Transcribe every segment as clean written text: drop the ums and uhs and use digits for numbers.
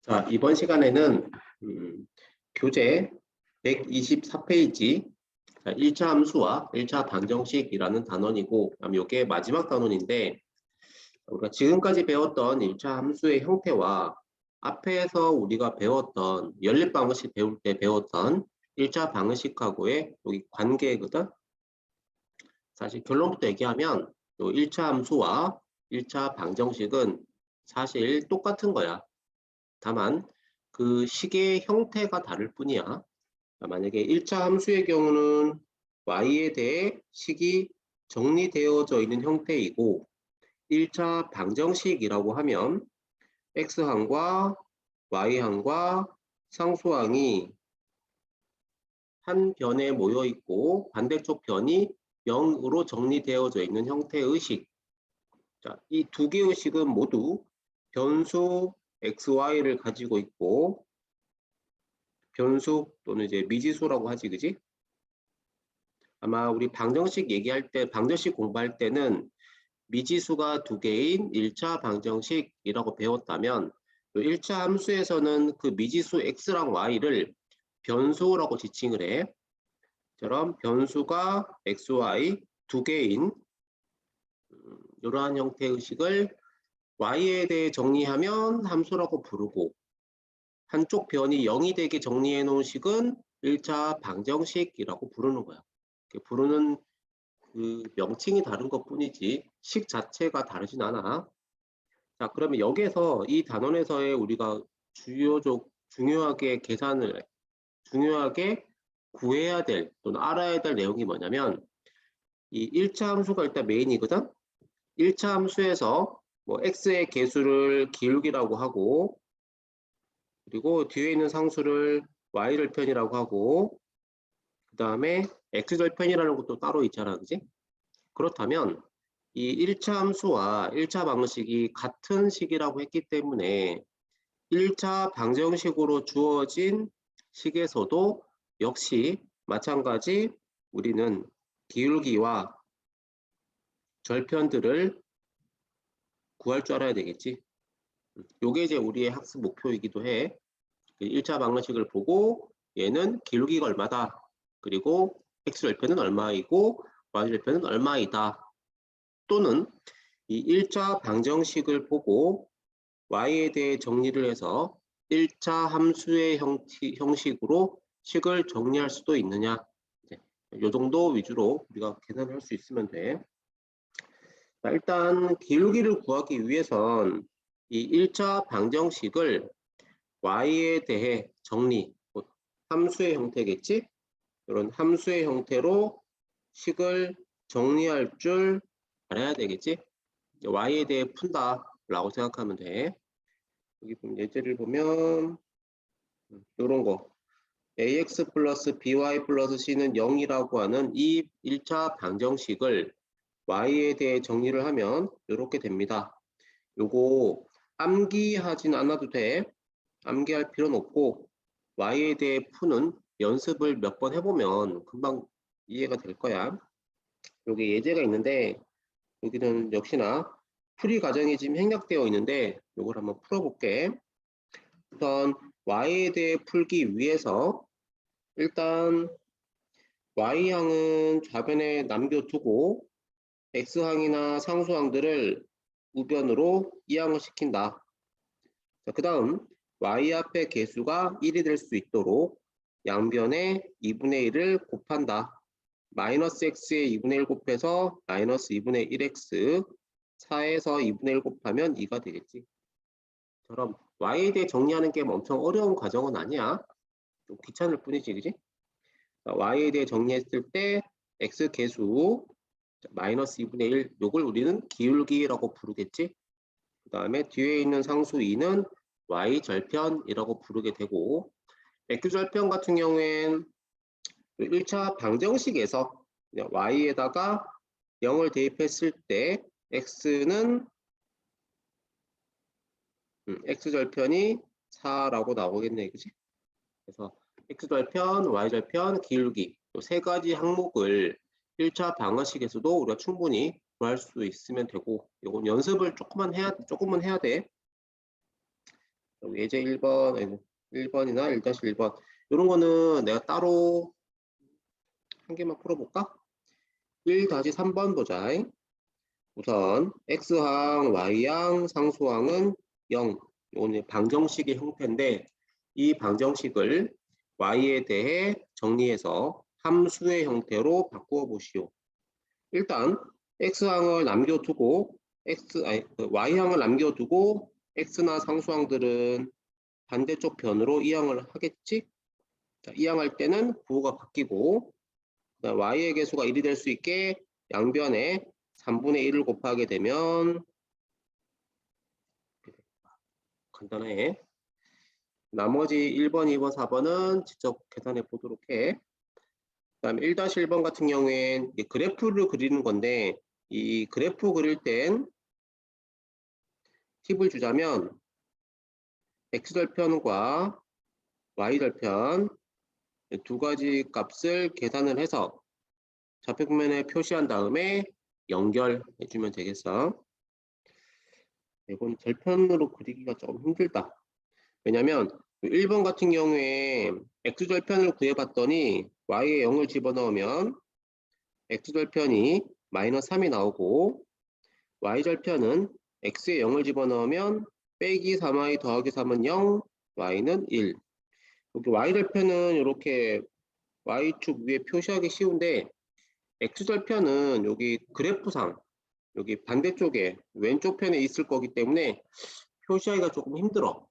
자, 이번 시간에는 교재 124페이지 1차 함수와 1차 방정식이라는 단원이고, 이게 마지막 단원인데, 우리가 지금까지 배웠던 1차 함수의 형태와 앞에서 우리가 배웠던 연립 방정식 배울 때 배웠던 1차 방정식하고의 여기 관계거든. 사실 결론부터 얘기하면 1차 함수와 1차 방정식은 사실 똑같은 거야. 다만 그 식의 형태가 다를 뿐이야. 만약에 1차 함수의 경우는 y에 대해 식이 정리되어져 있는 형태이고, 1차 방정식이라고 하면 x항과 y항과 상수항이 한 변에 모여 있고 반대쪽 변이 0으로 정리되어져 있는 형태의 식. 자, 이 두 개의 식은 모두 변수 xy를 가지고 있고, 변수 또는 이제 미지수라고 하지, 그지? 아마 우리 방정식 얘기할 때, 방정식 공부할 때는 미지수가 두 개인 1차 방정식이라고 배웠다면, 1차 함수에서는 그 미지수 x랑 y를 변수라고 지칭을 해. 처럼 변수가 xy 두 개인 이러한 형태의 식을 y에 대해 정리하면 함수라고 부르고, 한쪽 변이 0이 되게 정리해 놓은 식은 1차 방정식이라고 부르는 거야. 부르는 그 명칭이 다른 것 뿐이지 식 자체가 다르진 않아. 자, 그러면 여기에서 이 단원에서의 우리가 중요하게 중요하게 구해야 될 또는 알아야 될 내용이 뭐냐면, 이 1차 함수가 일단 메인이거든. 1차 함수에서 뭐 x의 개수를 기울기라고 하고, 그리고 뒤에 있는 상수를 y절편이라고 하고, 그 다음에 x절편이라는 것도 따로 있잖아, 그지? 그렇다면 이 1차 함수와 1차 방정식이 같은 식이라고 했기 때문에 1차 방정식으로 주어진 식에서도 역시 마찬가지 우리는 기울기와 절편들을 구할 줄 알아야 되겠지. 요게 이제 우리의 학습 목표이기도 해. 1차 방정식을 보고 얘는 기울기가 얼마다, 그리고 x절편은 얼마이고 y절편은 얼마이다. 또는 이 1차 방정식을 보고 y에 대해 정리를 해서 1차 함수의 형식으로 식을 정리할 수도 있느냐. 이 정도 위주로 우리가 계산할 수 있으면 돼. 자, 일단 기울기를 구하기 위해선 이 1차 방정식을 y에 대해 정리, 함수의 형태겠지? 이런 함수의 형태로 식을 정리할 줄 알아야 되겠지? y에 대해 푼다라고 생각하면 돼. 여기 보면 예제를 보면 이런 거 ax 플러스 by 플러스 c는 0이라고 하는 이 1차 방정식을 y에 대해 정리를 하면 이렇게 됩니다. 요거 암기하진 않아도 돼. 암기할 필요는 없고 y에 대해 푸는 연습을 몇 번 해보면 금방 이해가 될 거야. 여기 예제가 있는데, 여기는 역시나 풀이 과정이 지금 생략되어 있는데 이걸 한번 풀어볼게. 우선 y에 대해 풀기 위해서 일단 y항은 좌변에 남겨두고 x항이나 상수항들을 우변으로 이항을 시킨다. 그 다음 y 앞에 개수가 1이 될 수 있도록 양변에 2분의 1을 곱한다. 마이너스 x에 2분의 1 곱해서 마이너스 2분의 1x, 4에서 2분의 1 곱하면 2가 되겠지. 처럼 y에 대해 정리하는 게 엄청 어려운 과정은 아니야. 좀 귀찮을 뿐이지, 그지? y에 대해 정리했을 때 x 개수 마이너스 2분의 1, 요걸 우리는 기울기라고 부르겠지. 그 다음에 뒤에 있는 상수 2는 y절편이라고 부르게 되고, x절편 같은 경우엔 1차 방정식에서 y에다가 0을 대입했을 때 x는 x절편이 4라고 나오겠네, 그치? 그래서 x절편, y절편, 기울기 이 세 가지 항목을 1차 방정식에서도 우리가 충분히 구할 수 있으면 되고, 이건 연습을 조금은 해야 돼. 예제 1번, 1번이나 1-1번 이런 거는 내가 따로 한 개만 풀어볼까? 1-3번 보자. 우선 x항, y항, 상수항은 0. 이거는 방정식의 형태인데 이 방정식을 y에 대해 정리해서 함수의 형태로 바꾸어 보시오. 일단 x항을 남겨두고 y항을 남겨두고 x나 상수항들은 반대쪽 변으로 이항을 하겠지? 자, 이항할 때는 부호가 바뀌고 y의 개수가 1이 될 수 있게 양변에 3분의 1을 곱하게 되면 간단해. 나머지 1번, 2번, 4번은 직접 계산해 보도록 해. 그 다음에 1-1번 같은 경우엔 그래프를 그리는 건데 이 그래프 그릴 땐 팁을 주자면 x절편과 y절편 두 가지 값을 계산을 해서 좌표면에 표시한 다음에 연결해 주면 되겠어. 이건 절편으로 그리기가 조금 힘들다. 왜냐면 1번 같은 경우에 x절편을 구해봤더니 y에 0을 집어넣으면 x절편이 -3이 나오고 y절편은 x에 0을 집어넣으면 빼기 3y 더하기 3은 0, y는 1. 여기 y절편은 이렇게 y축 위에 표시하기 쉬운데 x절편은 여기 그래프상 여기 반대쪽에 왼쪽 편에 있을 거기 때문에 표시하기가 조금 힘들어.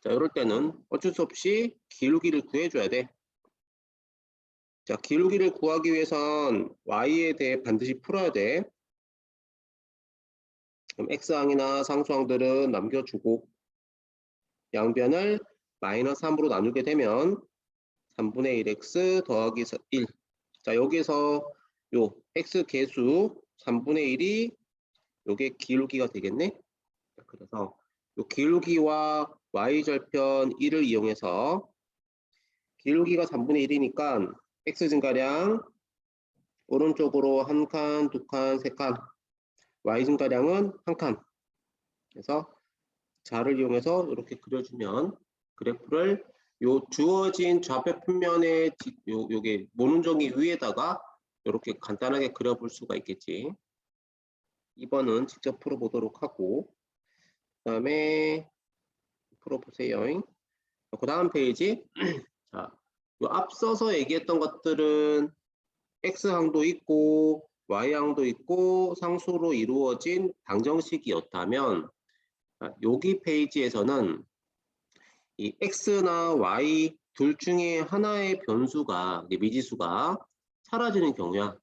자, 이럴 때는 어쩔 수 없이 기울기를 구해줘야 돼. 자, 기울기를 구하기 위해선 y에 대해 반드시 풀어야 돼. 그럼 x항이나 상수항들은 남겨주고 양변을 -3으로 나누게 되면 3분의 1x 더하기 1. 자, 여기서 요 x 개수 3분의 1이 요게 기울기가 되겠네. 그래서 요 기울기와 y절편 1을 이용해서 기울기가 3분의 1이니까 x 증가량 오른쪽으로 1칸, 2칸, 3칸, y 증가량은 1칸. 그래서 자를 이용해서 이렇게 그려주면 그래프를 요 주어진 좌표 평면의 요게 모눈종이 위에다가 이렇게 간단하게 그려볼 수가 있겠지. 2번은 직접 풀어보도록 하고 그 다음에 풀어보세요. 그 다음 페이지 자, 요 앞서서 얘기했던 것들은 x항도 있고 y항도 있고 상수로 이루어진 방정식이었다면 여기 페이지에서는 이 x나 y 둘 중에 하나의 변수가 미지수가 사라지는 경우야.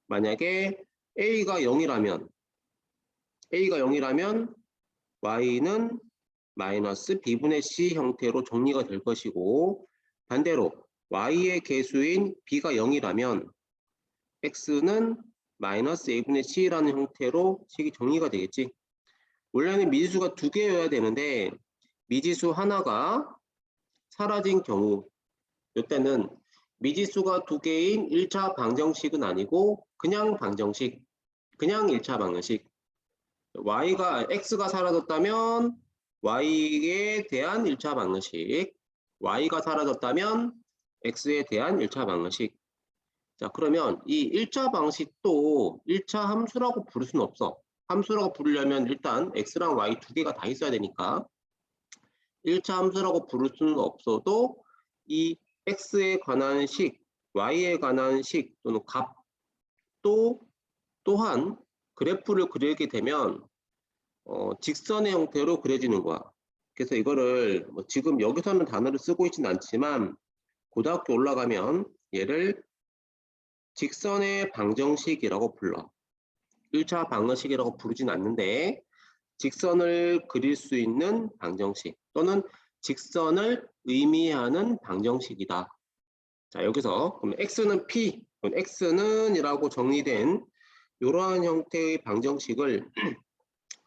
만약에 a가 0이라면 y는 마이너스 b분의 c 형태로 정리가 될 것이고 반대로 y의 개수인 b가 0이라면 x는 마이너스 a분의 c라는 형태로 식이 정리가 되겠지. 원래는 미지수가 두 개여야 되는데 미지수 하나가 사라진 경우 이때는 미지수가 두 개인 1차 방정식은 아니고 그냥 방정식, 그냥 1차 방정식 x가 사라졌다면 y에 대한 1차 방정식 y가 사라졌다면 x에 대한 1차 방정식. 자, 그러면 이 1차 방식도 1차 함수라고 부를 수는 없어. 함수라고 부르려면 일단 x랑 y 두 개가 다 있어야 되니까 1차 함수라고 부를 수는 없어도 이 x에 관한 식, y에 관한 식 또는 값도 또한 그래프를 그리게 되면 직선의 형태로 그려지는 거야. 그래서 이거를 지금 여기서는 단어를 쓰고 있지는 않지만 고등학교 올라가면 얘를 직선의 방정식이라고 불러. 1차 방정식이라고 부르진 않는데 직선을 그릴 수 있는 방정식 또는 직선을 의미하는 방정식이다. 자, 여기서 그럼 x는 p, x는 이라고 정리된 이러한 형태의 방정식을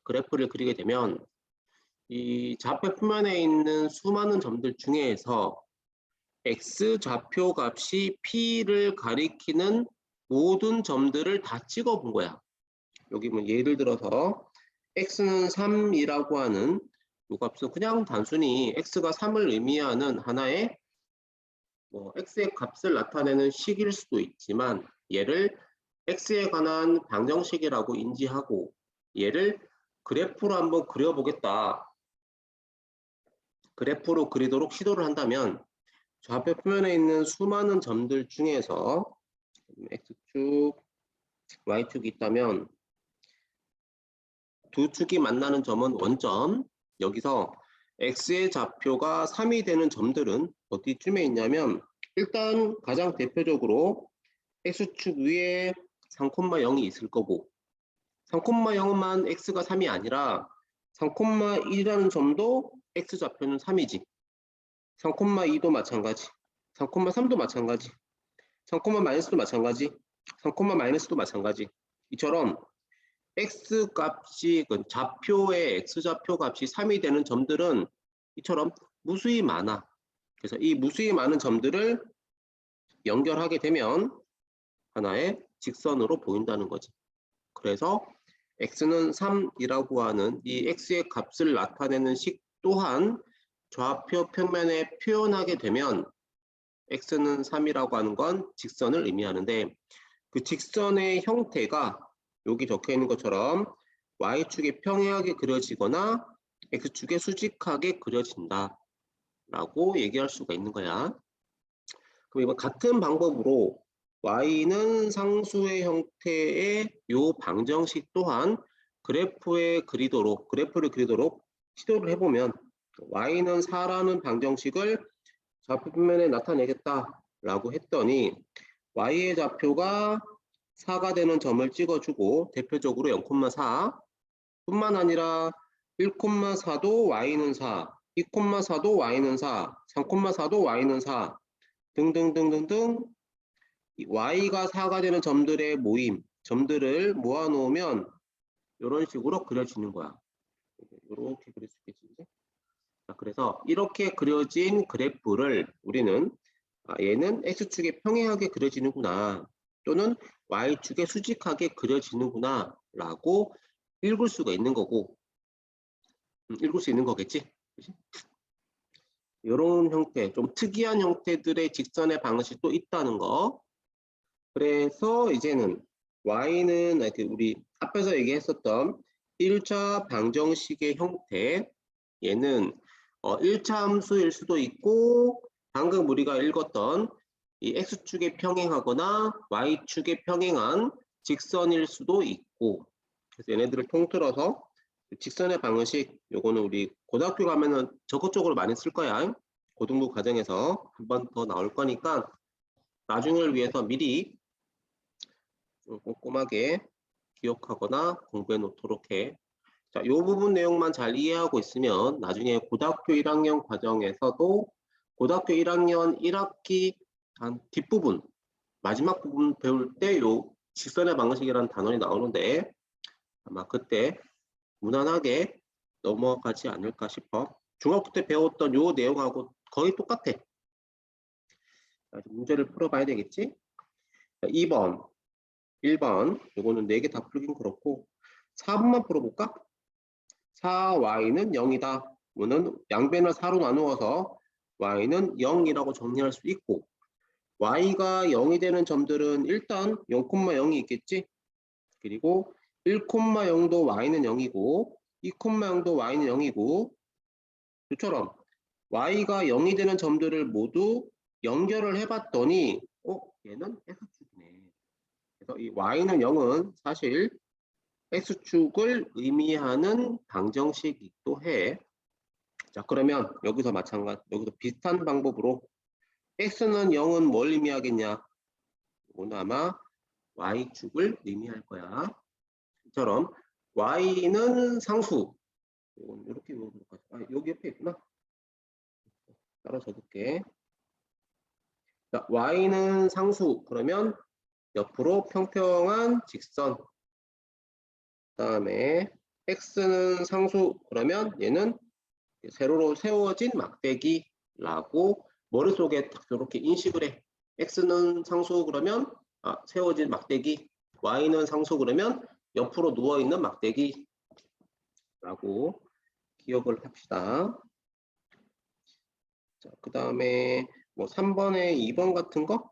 그래프를 그리게 되면 이 좌표 표면에 있는 수많은 점들 중에서 x 좌표 값이 p를 가리키는 모든 점들을 다 찍어 본 거야. 여기 뭐 예를 들어서 x는 3이라고 하는 이 값은 그냥 단순히 x가 3을 의미하는 하나의 x의 값을 나타내는 식일 수도 있지만 얘를 x에 관한 방정식이라고 인지하고 얘를 그래프로 한번 그려보겠다. 그래프로 그리도록 시도를 한다면 좌표 표면에 있는 수많은 점들 중에서 x축, y축이 있다면 두 축이 만나는 점은 원점. 여기서 x의 좌표가 3이 되는 점들은 어디쯤에 있냐면 일단 가장 대표적으로 x축 위에 3,0이 있을 거고 3,0만 x가 3이 아니라 3,1이라는 점도 x 좌표는 3이지. 3,2도 마찬가지. 3,3도 마찬가지. 3,-도 마찬가지. 3,-도 마찬가지. 이처럼 x 값이 좌표의 x 좌표 값이 3이 되는 점들은 이처럼 무수히 많아. 그래서 이 무수히 많은 점들을 연결하게 되면 하나의 직선으로 보인다는 거지. 그래서 x는 3이라고 하는 이 x의 값을 나타내는 식 또한 좌표 평면에 표현하게 되면 x는 3이라고 하는 건 직선을 의미하는데 그 직선의 형태가 여기 적혀 있는 것처럼 y축에 평행하게 그려지거나 x축에 수직하게 그려진다 라고 얘기할 수가 있는 거야. 그럼 이번 같은 방법으로 y는 상수의 형태의 요 방정식 또한 그래프를 그리도록 시도를 해보면 y는 4라는 방정식을 좌표표면에 나타내겠다라고 했더니 y의 좌표가 4가 되는 점을 찍어주고 대표적으로 0,4 뿐만 아니라 1,4도 y는 4, 2,4도 y는 4, 3,4도 y는 4 등등등등등 y가 4가 되는 점들의 모임, 점들을 모아놓으면 이런 식으로 그려지는 거야. 이렇게 그릴 수 있겠지. 그래서 이렇게 그려진 그래프를 우리는 얘는 x축에 평행하게 그려지는구나 또는 y축에 수직하게 그려지는구나 라고 읽을 수가 있는 거고 읽을 수 있는 거겠지. 그치? 이런 형태, 좀 특이한 형태들의 직선의 방식도 있다는 거. 그래서 이제는 y는 우리 앞에서 얘기했었던 1차 방정식의 형태, 얘는 1차 함수일 수도 있고 방금 우리가 읽었던 이 x축에 평행하거나 y축에 평행한 직선일 수도 있고 그래서 얘네들을 통틀어서 직선의 방식 요거는 우리 고등학교 가면은 적극적으로 많이 쓸 거야. 고등부 과정에서 한 번 더 나올 거니까 나중을 위해서 미리 좀 꼼꼼하게 기억하거나 공부해 놓도록 해. 자, 이 부분 내용만 잘 이해하고 있으면 나중에 고등학교 1학년 과정에서도 고등학교 1학년 1학기 한 뒷부분, 마지막 부분 배울 때 요 직선의 방식이라는 단원이 나오는데 아마 그때 무난하게 넘어가지 않을까 싶어. 중학교 때 배웠던 요 내용하고 거의 똑같아. 자, 문제를 풀어봐야 되겠지? 자, 2번, 1번, 요거는 4개 다 풀긴 그렇고 4번만 풀어볼까? 4y는 0이다. 이거는 양변을 4로 나누어서 y는 0이라고 정리할 수 있고 y가 0이 되는 점들은 일단 0,0이 있겠지? 그리고 1,0도 y는 0이고 2,0도 y는 0이고 이처럼 y가 0이 되는 점들을 모두 연결을 해봤더니 얘는 x축이네. 그래서 이 y는 0은 사실 x축을 의미하는 방정식이기도 해. 자, 그러면 여기서 여기서 비슷한 방법으로 x는 0은 뭘 의미하겠냐? 이건 아마 y축을 의미할 거야. 이처럼 y는 상수. 이건 이렇게 외워보도록 하자. 여기 옆에 있구나. 따라 적을게. 자, y는 상수. 그러면 옆으로 평평한 직선. 그다음에 x는 상수. 그러면 얘는 세로로 세워진 막대기라고 머릿속에 딱 이렇게 인식을 해. x는 상수 그러면 세워진 막대기, y는 상수 그러면 옆으로 누워있는 막대기라고 기억을 합시다. 자, 그 다음에 뭐 3번에 2번 같은 거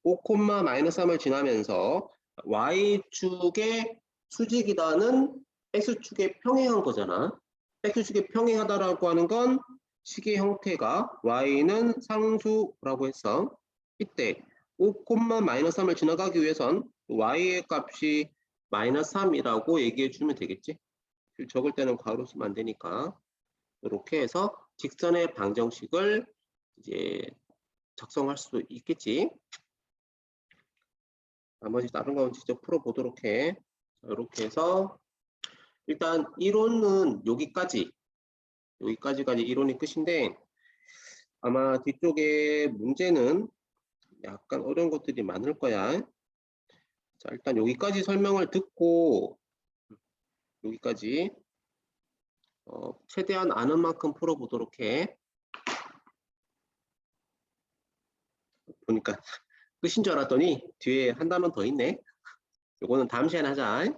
5, -3을 지나면서 y축의 수직이다는 x축에 평행한 거잖아. x축에 평행하다라고 하는 건 식의 형태가 y는 상수라고 했어. 이때 5, -3을 지나가기 위해선 y의 값이 -3이라고 얘기해 주면 되겠지. 적을 때는 괄호 쓰면 안 되니까. 이렇게 해서 직선의 방정식을 이제 작성할 수 있겠지. 나머지 다른 건 직접 풀어보도록 해. 이렇게 해서 일단 이론은 여기까지가 이제 이론이 끝인데 아마 뒤쪽에 문제는 약간 어려운 것들이 많을 거야. 자, 일단 여기까지 설명을 듣고 여기까지 최대한 아는 만큼 풀어보도록 해. 보니까 끝인 줄 알았더니 뒤에 한 단원 더 있네. 요거는 다음 시간에 하자.